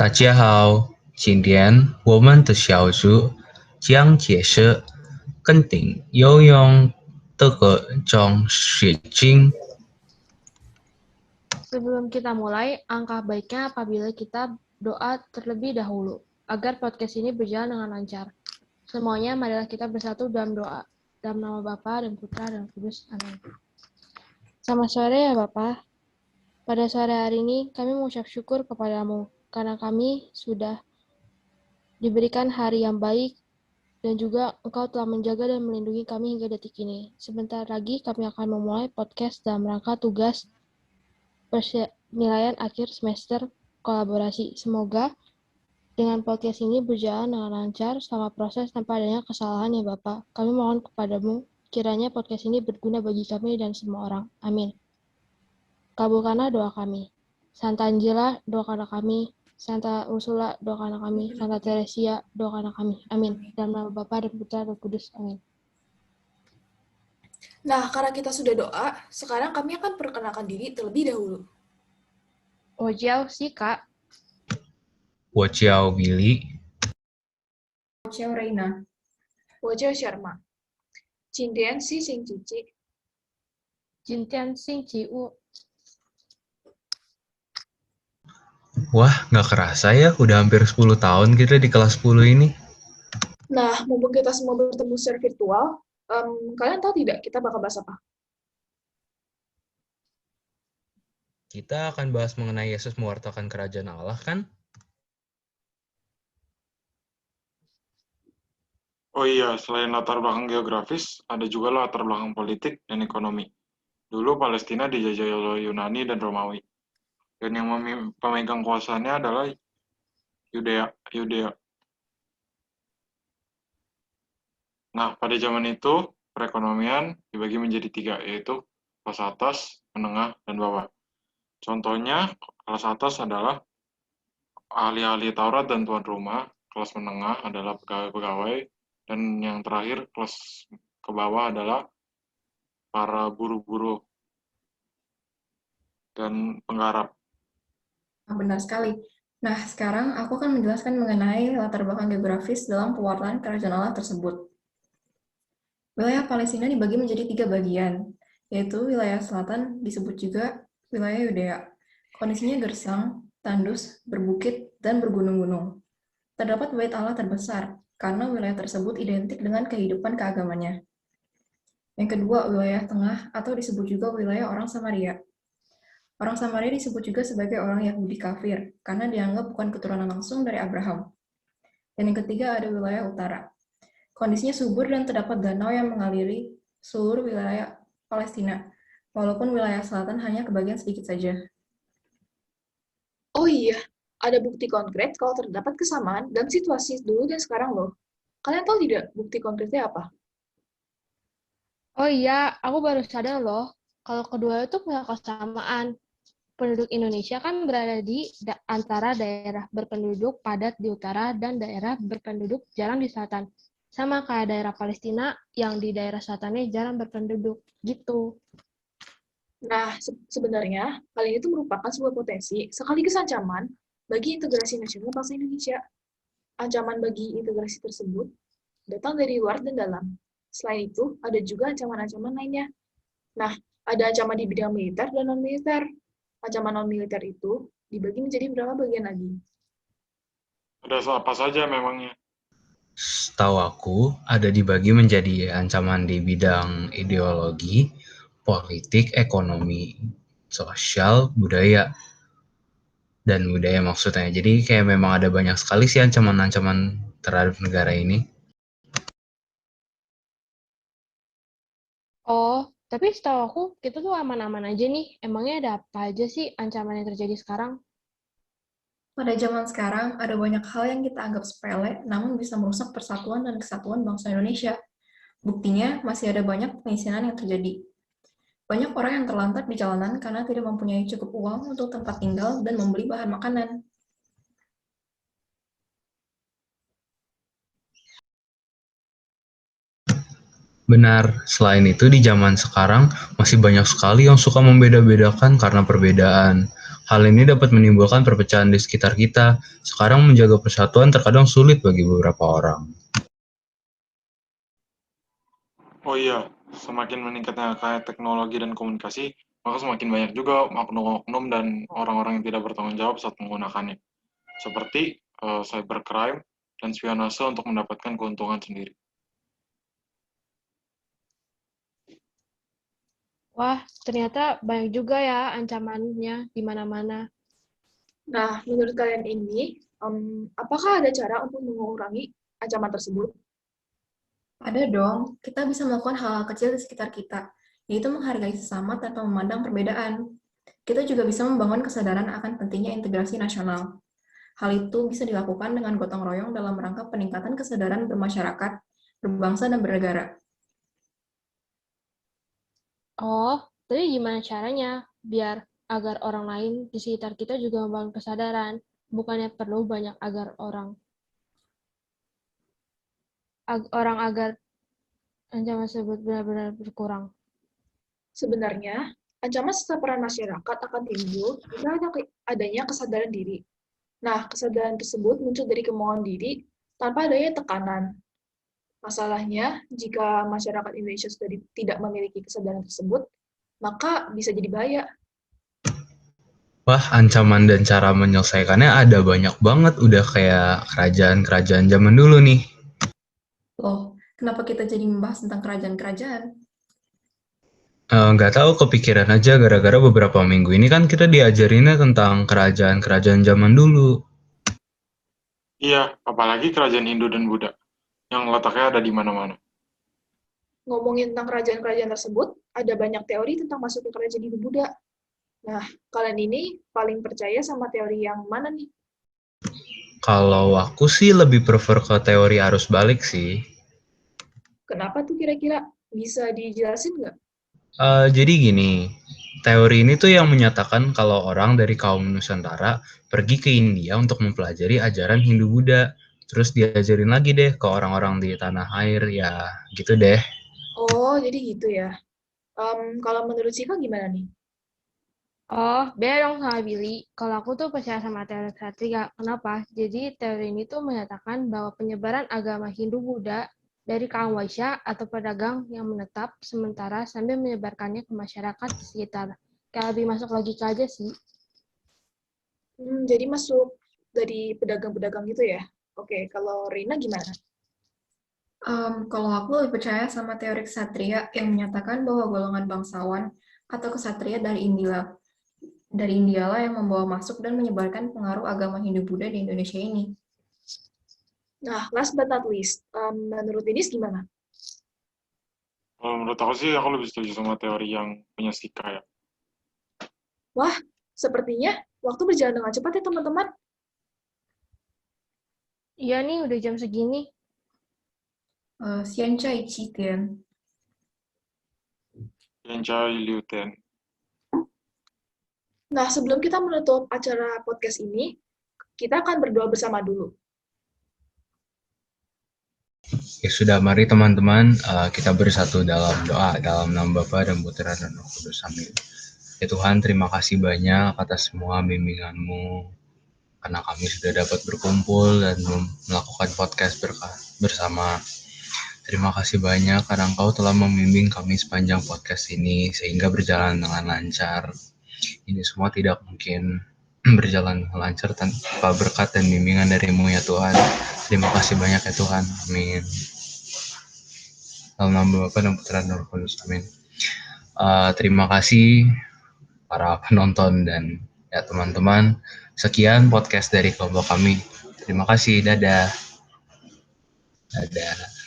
大家好，今天我们的小组将解释肯定有用的各种事情。Sebelum kita mulai, angka baiknya apabila kita doa terlebih dahulu, agar podcast ini berjalan dengan lancar. Semuanya, marilah kita bersatu dalam doa. Dalam nama Bapa dan Putra dan Kudus. Amin. Selamat sore ya Bapak. Pada sore hari ini, kami mengucap syukur kepadamu, karena kami sudah diberikan hari yang baik, dan juga Engkau telah menjaga dan melindungi kami hingga detik ini. Sebentar lagi kami akan memulai podcast dalam rangka tugas penilaian akhir semester kolaborasi. Semoga dengan podcast ini berjalan dengan lancar selama proses tanpa adanya kesalahan ya Bapak. Kami mohon kepadamu, kiranya podcast ini berguna bagi kami dan semua orang. Amin. Kabulkanlah doa kami. Santa Angela, doakanlah kami. Santa Ursula, doakanlah kami. Santa Teresia, doakanlah kami. Amin. Dalam nama Bapa dan Putra dan Kudus. Amin. Nah, karena kita sudah doa, sekarang kami akan perkenalkan diri terlebih dahulu. 我叫西卡，我叫 Billy， 我叫 Reina， 我叫 Sharma。今天是星期几？今天星期五。 Wah, nggak kerasa ya, udah hampir 10 tahun kita di kelas 10 ini. Nah, mumpung kita semua bertemu secara virtual, kalian tahu tidak kita bakal bahas apa? Kita akan bahas mengenai Yesus mewartakan kerajaan Allah, kan? Oh iya, selain latar belakang geografis, ada juga latar belakang politik dan ekonomi. Dulu Palestina dijajah oleh Yunani dan Romawi. Dan yang pemegang kuasanya adalah Yudea. Nah, pada zaman itu, perekonomian dibagi menjadi 3, yaitu kelas atas, menengah, dan bawah. Contohnya, kelas atas adalah ahli-ahli Taurat dan tuan rumah, kelas menengah adalah pegawai-pegawai, dan yang terakhir kelas ke bawah adalah para buruh-buruh dan penggarap. Benar sekali. Nah, sekarang aku akan menjelaskan mengenai latar belakang geografis dalam pewartaan kerajaan Allah tersebut. Wilayah Palestina dibagi menjadi 3 bagian, yaitu wilayah selatan disebut juga wilayah Yudea. Kondisinya gersang, tandus, berbukit, dan bergunung-gunung. Terdapat bait Allah terbesar, karena wilayah tersebut identik dengan kehidupan keagamannya. Yang kedua, wilayah tengah atau disebut juga wilayah orang Samaria. Orang Samaria disebut juga sebagai orang Yahudi kafir, karena dianggap bukan keturunan langsung dari Abraham. Dan yang ketiga ada wilayah utara. Kondisinya subur dan terdapat danau yang mengaliri seluruh wilayah Palestina, walaupun wilayah selatan hanya kebagian sedikit saja. Oh iya, ada bukti konkret kalau terdapat kesamaan dalam situasi dulu dan sekarang loh. Kalian tahu tidak bukti konkretnya apa? Oh iya, aku baru sadar loh, kalau kedua itu punya kesamaan. Penduduk Indonesia kan berada di antara daerah berpenduduk padat di utara dan daerah berpenduduk jarang di selatan. Sama kayak daerah Palestina yang di daerah selatannya jarang berpenduduk, gitu. Nah, sebenarnya hal ini itu merupakan sebuah potensi sekaligus ancaman bagi integrasi nasional bangsa Indonesia. Ancaman bagi integrasi tersebut datang dari luar dan dalam. Selain itu, ada juga ancaman-ancaman lainnya. Nah, ada ancaman di bidang militer dan non-militer. Ancaman non-militer itu dibagi menjadi beberapa bagian lagi. Ada apa saja memangnya? Setahu aku, ada dibagi menjadi ancaman di bidang ideologi, politik, ekonomi, sosial, budaya, dan budaya maksudnya. Jadi kayak memang ada banyak sekali sih ancaman-ancaman terhadap negara ini. Oh, tapi setahu aku kita tuh aman-aman aja nih. Emangnya ada apa aja sih ancaman yang terjadi sekarang? Pada zaman sekarang, ada banyak hal yang kita anggap sepele, namun bisa merusak persatuan dan kesatuan bangsa Indonesia. Buktinya, masih ada banyak pengisian yang terjadi. Banyak orang yang terlantar di jalanan karena tidak mempunyai cukup uang untuk tempat tinggal dan membeli bahan makanan. Benar, selain itu di zaman sekarang masih banyak sekali yang suka membeda-bedakan karena perbedaan. Hal ini dapat menimbulkan perpecahan di sekitar kita. Sekarang menjaga persatuan terkadang sulit bagi beberapa orang. Oh iya, semakin meningkatnya teknologi dan komunikasi, maka semakin banyak juga oknum-oknum dan orang-orang yang tidak bertanggung jawab saat menggunakannya. Seperti cybercrime dan spionase untuk mendapatkan keuntungan sendiri. Wah, ternyata banyak juga ya ancamannya di mana-mana. Nah, menurut kalian ini, apakah ada cara untuk mengurangi ancaman tersebut? Ada dong, kita bisa melakukan hal-hal kecil di sekitar kita, yaitu menghargai sesama tanpa memandang perbedaan. Kita juga bisa membangun kesadaran akan pentingnya integrasi nasional. Hal itu bisa dilakukan dengan gotong royong dalam rangka peningkatan kesadaran bermasyarakat, berbangsa, dan bernegara. Oh, jadi gimana caranya biar agar orang lain di sekitar kita juga membangun kesadaran, bukannya perlu banyak agar orang agar ancaman tersebut benar-benar berkurang. Sebenarnya, ancaman serta peran masyarakat akan timbul jika adanya kesadaran diri. Nah, kesadaran tersebut muncul dari kemauan diri tanpa adanya tekanan. Masalahnya, jika masyarakat Indonesia sudah tidak memiliki kesadaran tersebut, maka bisa jadi bahaya. Wah, ancaman dan cara menyelesaikannya ada banyak banget, udah kayak kerajaan-kerajaan zaman dulu nih. Loh, kenapa kita jadi membahas tentang kerajaan-kerajaan? Nggak tahu kepikiran aja gara-gara beberapa minggu ini kan kita diajarinnya tentang kerajaan-kerajaan zaman dulu. Iya, apalagi kerajaan Hindu dan Buddha, yang letaknya ada di mana-mana. Ngomongin tentang kerajaan-kerajaan tersebut, ada banyak teori tentang masuknya kerajaan Hindu Buddha. Nah, kalian ini paling percaya sama teori yang mana nih? Kalau aku sih lebih prefer ke teori arus balik sih. Kenapa tuh kira-kira? Bisa dijelasin nggak? Jadi gini, teori ini tuh yang menyatakan kalau orang dari kaum Nusantara pergi ke India untuk mempelajari ajaran Hindu-Buddha. Terus diajarin lagi deh ke orang-orang di tanah air, ya gitu deh. Oh, jadi gitu ya. Kalau menurut Siva gimana nih? Oh, beda dong sama Billy. Kalau aku tuh percaya sama teori ketiga. Kenapa? Jadi teori ini tuh menyatakan bahwa penyebaran agama Hindu-Buddha dari kaum Waisya atau pedagang yang menetap sementara sambil menyebarkannya ke masyarakat di sekitar. Kayak lebih masuk logika aja sih. Jadi masuk dari pedagang-pedagang gitu ya? Oke, kalau Rina gimana? Kalau aku lebih percaya sama teori ksatria yang menyatakan bahwa golongan bangsawan atau ksatria dari India lah yang membawa masuk dan menyebarkan pengaruh agama Hindu-Buddha di Indonesia ini. Nah, last but not least, menurut Dinis gimana? Kalau menurut aku sih, aku lebih setuju sama teori yang punya Sika ya. Wah, sepertinya waktu berjalan dengan cepat ya teman-teman. Iya nih, udah jam segini. Xian Cai Qi Tian. Enjoy Liuten. Nah, sebelum kita menutup acara podcast ini, kita akan berdoa bersama dulu. Ya sudah, mari teman-teman kita bersatu dalam doa dalam nama Bapa dan Putra dan Roh Kudus. Amin. Ya Tuhan, terima kasih banyak atas semua bimbingan-Mu karena kami sudah dapat berkumpul dan melakukan podcast bersama. Terima kasih banyak karena Engkau telah membimbing kami sepanjang podcast ini sehingga berjalan dengan lancar. Ini semua tidak mungkin berjalan dengan lancar tanpa berkat dan bimbingan dari-Mu ya Tuhan. Terima kasih banyak ya Tuhan. Amin. Dalam nama Bapa dan Putra dan Roh Kudus. Amin. Terima kasih para penonton dan ya teman-teman. Sekian podcast dari kelompok kami. Terima kasih. Dadah. Dadah.